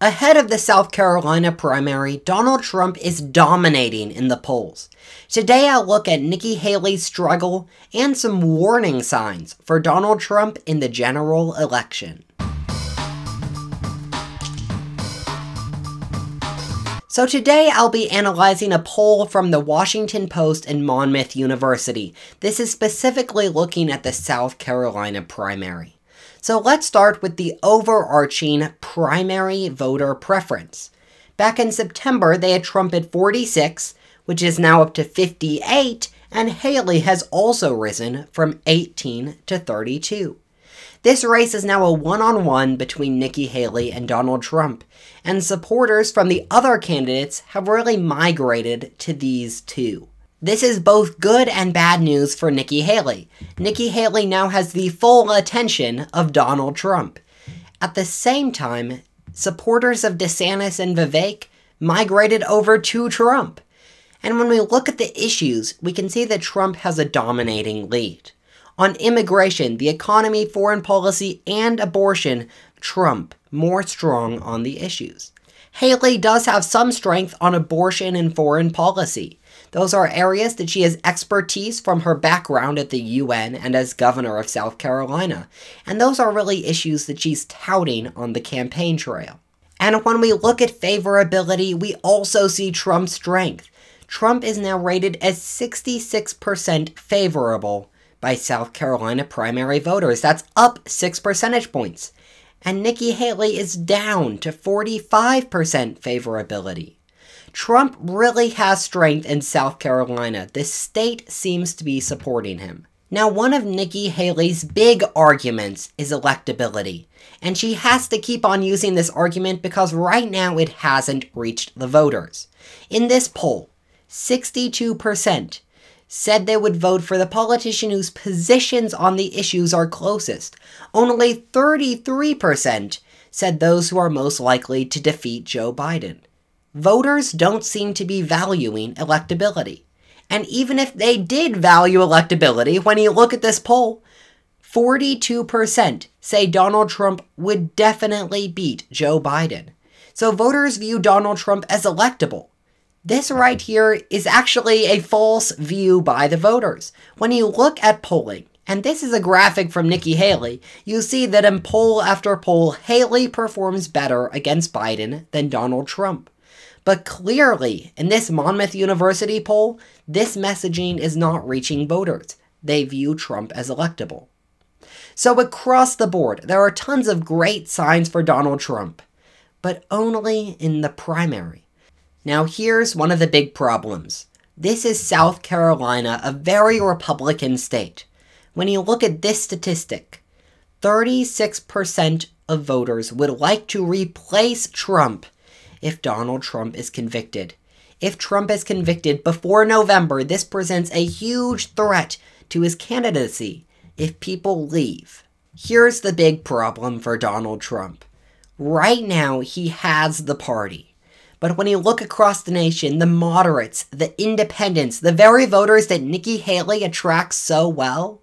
Ahead of the South Carolina primary, Donald Trump is dominating in the polls. Today I'll look at Nikki Haley's struggle and some warning signs for Donald Trump in the general election. So today I'll be analyzing a poll from the Washington Post and Monmouth University. This is specifically looking at the South Carolina primary. So let's start with the overarching primary voter preference. Back in September, they had Trump at 46, which is now up to 58, and Haley has also risen from 18 to 32. This race is now a one-on-one between Nikki Haley and Donald Trump, and supporters from the other candidates have really migrated to these two. This is both good and bad news for Nikki Haley. Nikki Haley now has the full attention of Donald Trump. At the same time, supporters of DeSantis and Vivek migrated over to Trump. And when we look at the issues, we can see that Trump has a dominating lead. On immigration, the economy, foreign policy, and abortion, Trump more strong on the issues. Haley does have some strength on abortion and foreign policy. Those are areas that she has expertise from her background at the UN and as governor of South Carolina. And those are really issues that she's touting on the campaign trail. And when we look at favorability, we also see Trump's strength. Trump is now rated as 66% favorable by South Carolina primary voters. That's up 6 percentage points. And Nikki Haley is down to 45% favorability. Trump really has strength in South Carolina. The state seems to be supporting him. Now, one of Nikki Haley's big arguments is electability. And she has to keep on using this argument because right now it hasn't reached the voters. In this poll, 62% said they would vote for the politician whose positions on the issues are closest. Only 33% said those who are most likely to defeat Joe Biden. Voters don't seem to be valuing electability. And even if they did value electability, when you look at this poll, 42% say Donald Trump would definitely beat Joe Biden. So voters view Donald Trump as electable. This right here is actually a false view by the voters. When you look at polling, and this is a graphic from Nikki Haley, you see that in poll after poll, Haley performs better against Biden than Donald Trump. But clearly, in this Monmouth University poll, this messaging is not reaching voters. They view Trump as electable. So across the board, there are tons of great signs for Donald Trump, but only in the primary. Now here's one of the big problems. This is South Carolina, a very Republican state. When you look at this statistic, 36% of voters would like to replace Trump if Donald Trump is convicted. If Trump is convicted before November, this presents a huge threat to his candidacy if people leave. Here's the big problem for Donald Trump. Right now, he has the party. But when you look across the nation, the moderates, the independents, the very voters that Nikki Haley attracts so well,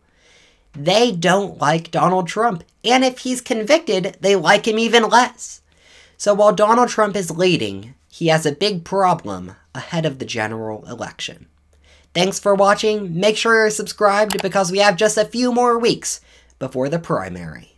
they don't like Donald Trump. And if he's convicted, they like him even less. So while Donald Trump is leading, he has a big problem ahead of the general election. Thanks for watching. Make sure you're subscribed because we have just a few more weeks before the primary.